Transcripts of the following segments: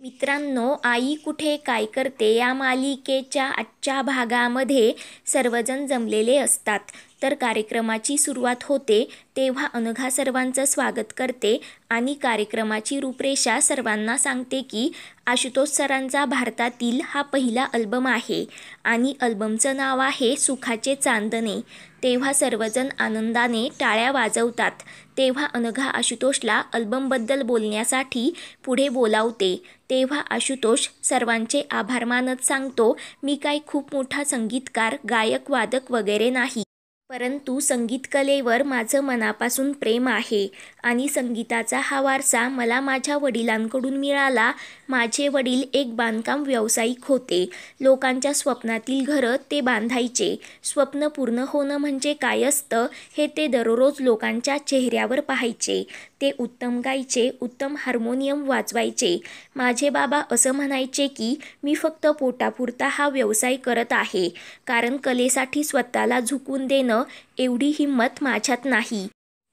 मित्रांनो, आई कुठे काय करते या मालिकेच्या आजच्या भागामध्ये सर्वजण जमलेले असतात. तर कार्यक्रमाची सुरुवात होते तेव्हा अनघा सर्वांचं स्वागत करते आणि कार्यक्रमाची रूपरेषा सर्वांना सांगते की आशुतोष सरांचा भारतातील हा पहिला अल्बम आहे आणि अल्बमचं नाव आहे सुखाचे चांदणे. तेव्हा सर्वजण आनंदाने टाळ्या वाजवतात. तेव्हा अनघा आशुतोषला अल्बमबद्दल बोलण्यासाठी पुढे बोलावते. तेव्हा आशुतोष सर्वांचे आभार मानत सांगतो, मी काय खूप मोठा संगीतकार, गायक, वादक वगैरे नाही, परंतु संगीतकलेवर माझं मनापासून प्रेम आहे आणि संगीताचा हा वारसा मला माझ्या वडिलांकडून मिळाला. माझे वडील एक बांधकाम व्यावसायिक होते. लोकांच्या स्वप्नातील घरं ते बांधायचे. स्वप्न पूर्ण होणं म्हणजे काय असतं हे ते दररोज लोकांच्या चेहऱ्यावर पाहायचे. ते उत्तम गायचे, उत्तम हार्मोनियम वाजवायचे. माझे बाबा असं म्हणायचे की मी फक्त पोटापुरता हा व्यवसाय करत आहे, कारण कलेसाठी स्वतःला झुकवून देणं एवढी हिंमत माझ्यात नाही.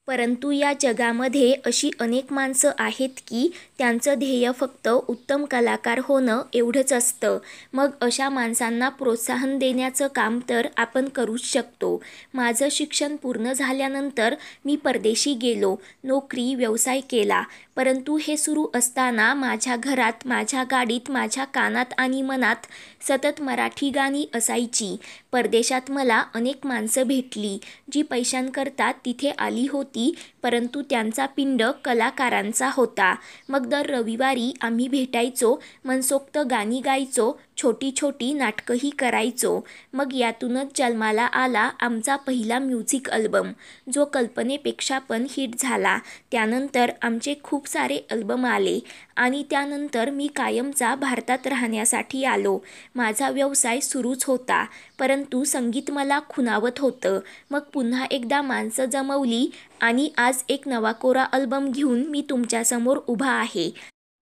परंतु या जगामध्ये अशी अनेक माणसं आहेत की त्यांचं ध्येय फक्त उत्तम कलाकार होणं एवढंच असतं. मग अशा माणसांना प्रोत्साहन देण्याचं काम तर आपण करूच शकतो. माझं शिक्षण पूर्ण झाल्यानंतर मी परदेशी गेलो, नोकरी, व्यवसाय केला. परंतु हे सुरू असताना माझ्या घरात, माझ्या गाडीत, माझ्या कानात आणि मनात सतत मराठी गाणी असायची. परदेशात मला अनेक माणसं भेटली जी पैशांकरता तिथे आली होती, परंतु त्यांचा पिंड कलाकारांचा होता. मग दर रविवारी आम्ही भेटायचो, मनसोक्त गाणी गायचो, छोटी छोटी नाटकंही करायचो. मग यातूनच जन्माला आला आमचा पहिला म्युझिक अल्बम, जो कल्पनेपेक्षा पण हिट झाला. त्यानंतर आमचे खूप सारे अल्बम आले आणि त्यानंतर मी कायमचा भारतात राहण्यासाठी आलो. माझा व्यवसाय सुरूच होता, परंतु संगीत मला खुणावत होतं. मग पुन्हा एकदा माणसं जमवली आणि आज एक नवा कोरा अल्बम घेऊन मी तुमच्यासमोर उभा आहे.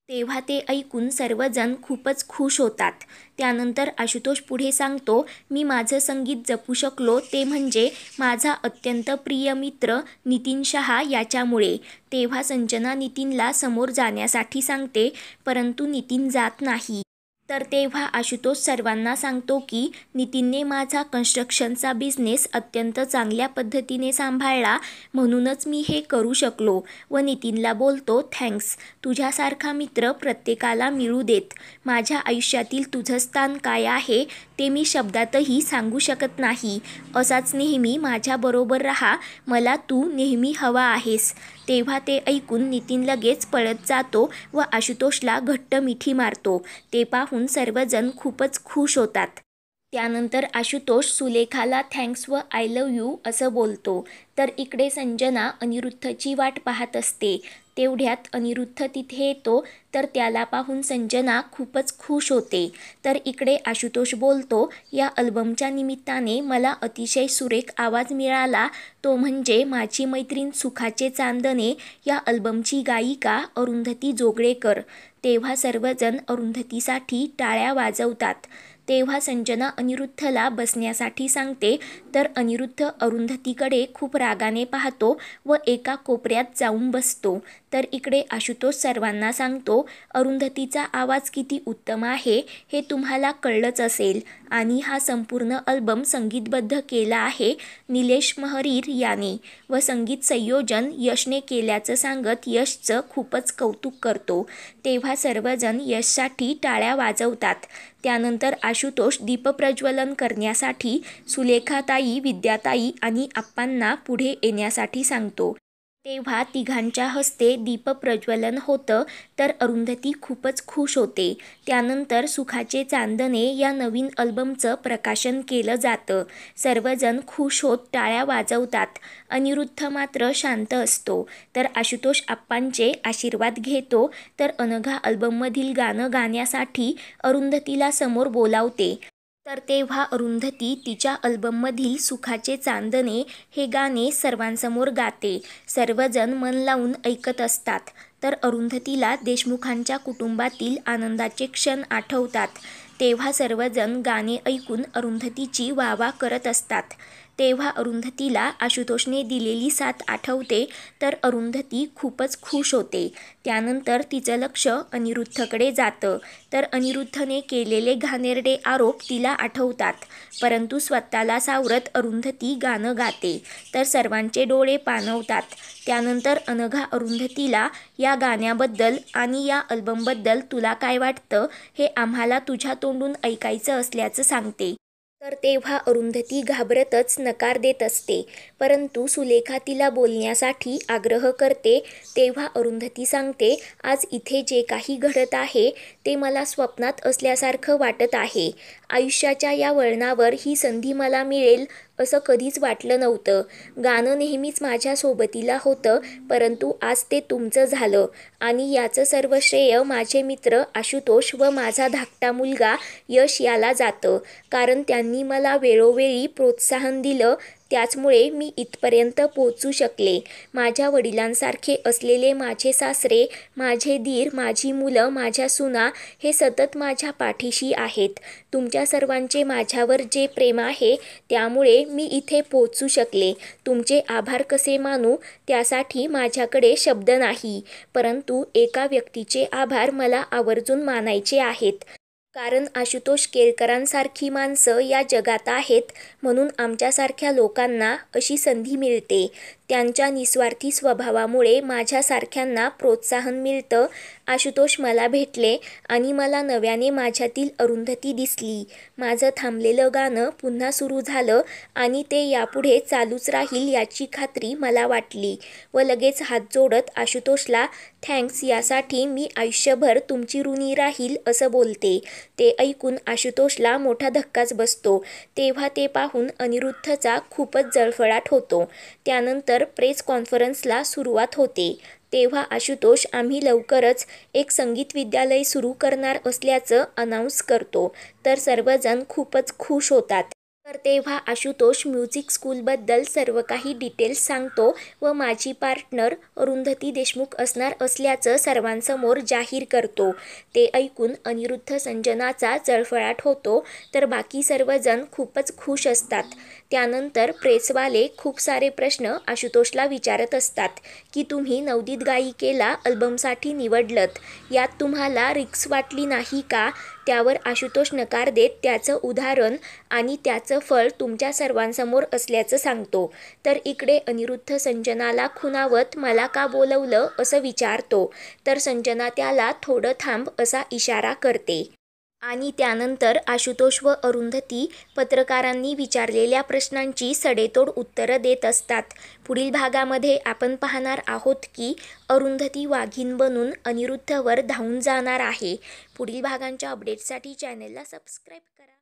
तेव्हा ते ऐकून सर्वजण खूपच खुश होतात. त्यानंतर आशुतोष पुढे सांगतो, मी माझं संगीत जपू शकलो ते म्हणजे माझा अत्यंत प्रिय मित्र नितीन शहा याच्यामुळे. तेव्हा संजना नितीनला समोर जाण्यासाठी सांगते, परंतु नितीन जात नाही. तर तेव्हा आशुतोष सर्वांना सांगतो की नितीनने माझा कन्स्ट्रक्शनचा बिझनेस अत्यंत चांगल्या पद्धतीने सांभाळला, म्हणूनच मी हे करू शकलो. व नितीनला बोलतो, थँक्स, तुझ्यासारखा मित्र प्रत्येकाला मिळू देत. माझ्या आयुष्यातील तुझं स्थान काय आहे ते मी शब्दातही सांगू शकत नाही. असाच नेहमी माझ्याबरोबर राहा, मला तू नेहमी हवा आहेस. तेव्हा ते ऐकून नितीन लगेच पळत जातो व आशुतोषला घट्ट मिठी मारतो. ते पाहून सर्वजण खूपच खुश होतात. त्यानंतर आशुतोष सुलेखाला थँक्स व आय लव्ह यू असं बोलतो. तर इकडे संजना अनिरुद्धची वाट पाहत असते. तेवढ्यात अनिरुद्ध तिथे येतो, तर त्याला पाहून संजना खूपच खुश होते. तर इकडे आशुतोष बोलतो, या अल्बमच्या निमित्ताने मला अतिशय सुरेख आवाज मिळाला, तो म्हणजे माझी मैत्रीण सुखाचे चांदणे या अल्बमची गायिका अरुंधती जोगळेकर. तेव्हा सर्वजण अरुंधतीसाठी टाळ्या वाजवतात. तेव्हा संजना अनिरुद्धला बसण्यासाठी सांगते, तर अनिरुद्ध अरुंधतीकडे खूप रागाने पाहतो व एका कोपऱ्यात जाऊन बसतो. तर इकडे आशुतोष सर्वांना सांगतो, अरुंधतीचा आवाज किती उत्तम आहे हे तुम्हाला कळलंच असेल आणि हा संपूर्ण अल्बम संगीतबद्ध केला आहे निलेश महरीर याने व संगीत संयोजन यशने केल्याचं सांगत यशचं खूपच कौतुक करतो. तेव्हा सर्वजण यशसाठी टाळ्या वाजवतात. त्यानंतर आशुतोष दीपप्रज्वलन करण्यासाठी सुलेखाताई, विद्याताई आणि आप्पांना पुढे येण्यासाठी सांगतो. तेव्हा तिघांच्या हस्ते दीपप्रज्वलन होतं, तर अरुंधती खूपच खुश होते. त्यानंतर सुखाचे चांदणे या नवीन अल्बमचं प्रकाशन केलं जातं. सर्वजण खुश होत टाळ्या वाजवतात. अनिरुद्ध मात्र शांत असतो. तर आशुतोष आप्पांचे आशीर्वाद घेतो. तर अनघा अल्बममधील गाणं गाण्यासाठी अरुंधतीला समोर बोलावते. तर तेव्हा अरुंधती तिच्या अल्बममधील सुखाचे चांदणे हे गाणे सर्वांसमोर गाते. सर्वजण मन लावून ऐकत असतात. तर अरुंधतीला देशमुखांच्या कुटुंबातील आनंदाचे क्षण आठवतात. तेव्हा सर्वजण गाणे ऐकून अरुंधतीची वाहवा करत असतात. तेव्हा अरुंधतीला आशुतोषने दिलेली साथ आठवते, तर अरुंधती खूपच खुश होते. त्यानंतर तिचं लक्ष अनिरुद्धकडे जातं, तर अनिरुद्धने केलेले घाणेरडे आरोप तिला आठवतात. परंतु स्वतःला सावरत अरुंधती गाणं गाते, तर सर्वांचे डोळे पाणवतात. त्यानंतर अनघा अरुंधतीला या गाण्याबद्दल आणि या अल्बमबद्दल तुला काय वाटतं हे आम्हाला तुझ्या तोंडून ऐकायचं असल्याचं सांगते. तर तेव्हा अरुंधती घाबरतच नकार देत असते, परंतु सुलेखा तिला बोलण्यासाठी आग्रह करते. तेव्हा अरुंधती सांगते, आज इथे जे काही घडत आहे ते मला स्वप्नात असल्यासारखं वाटत आहे. आयुष्याच्या या वळणावर ही संधी मला मिळेल असं कधीच वाटलं नव्हतं. गाणं नेहमीच माझ्या सोबतीला होतं, परंतु आज ते तुमचं झालं आणि याचं सर्व श्रेय माझे मित्र आशुतोष व माझा धाकटा मुलगा यश याला जातं, कारण त्यांनी मला वेळोवेळी प्रोत्साहन दिलं. त्याचमुळे मी इथपर्यंत पोहोचू शकले. माझ्या वडिलांसारखे असलेले माझे सासरे, माझे दीर, माझी मुलं, माझ्या सुना हे सतत माझ्या पाठीशी आहेत. तुमच्या सर्वांचे माझ्यावर जे प्रेम आहे त्यामुळे मी इथे पोहोचू शकले. तुमचे आभार कसे मानू त्यासाठी माझ्याकडे शब्द नाही, परंतु एका व्यक्तीचे आभार मला आवर्जून मानायचे आहेत. कारण आशुतोष केळकरांसारखी माणसं या जगात आहेत, म्हणून आमच्यासारख्या लोकांना अशी संधी मिळते. त्यांच्या निस्वार्थी स्वभावामुळे माझ्यासारख्यांना प्रोत्साहन मिळतं. आशुतोष मला भेटले आणि मला नव्याने माझ्यातील अरुंधती दिसली. माझं थांबलेलं गाणं पुन्हा सुरू झालं आणि ते यापुढे चालूच राहील याची खात्री मला वाटली व लगेच हात जोडत आशुतोषला थँक्स, यासाठी मी आयुष्यभर तुमची ऋणी राहील असं बोलते. ते ऐकून आशुतोषला मोठा धक्काच बसतो. तेव्हा ते पाहून अनिरुद्धचा खूपच जळफळाट होतो. त्यानंतर प्रेस कॉन्फरन्सला सुरुवात होते. तेव्हा आशुतोष आम्ही लवकरच एक संगीत विद्यालय सुरू करणार असल्याचं अनाऊन्स करतो, तर सर्वजण खूपच खुश होतात. तर तेव्हा आशुतोष म्युझिक स्कूलबद्दल सर्व काही डिटेल्स सांगतो व माझी पार्टनर अरुंधती देशमुख असणार असल्याचं सर्वांसमोर जाहीर करतो. ते ऐकून अनिरुद्ध संजनाचा जळफळाट होतो, तर बाकी सर्वजण खूपच खुश असतात. त्यानंतर प्रेसवाले खूप सारे प्रश्न आशुतोषला विचारत असतात की तुम्ही नवोदित गायिकेला अल्बमसाठी निवडलत, यात तुम्हाला रिस्क वाटली नाही का? त्यावर आशुतोष नकार देत त्याचं उदाहरण आणि त्याचं फळ तुमच्या सर्वांसमोर असल्याचं सांगतो. तर इकडे अनिरुद्ध संजनाला खुणावत मला का बोलवलं असं विचारतो, तर संजना त्याला थोडं थांब असा इशारा करते. आणि त्यानंतर आशुतोष व अरुंधती पत्रकारांनी विचारलेल्या प्रश्नांची सडेतोड उत्तरं देत असतात. पुढील भागामध्ये आपण पाहणार आहोत की अरुंधती वाघीण बनून अनिरुद्धवर धावून जाणार आहे. पुढील भागांच्या अपडेट्ससाठी चॅनलला सबस्क्राईब करा.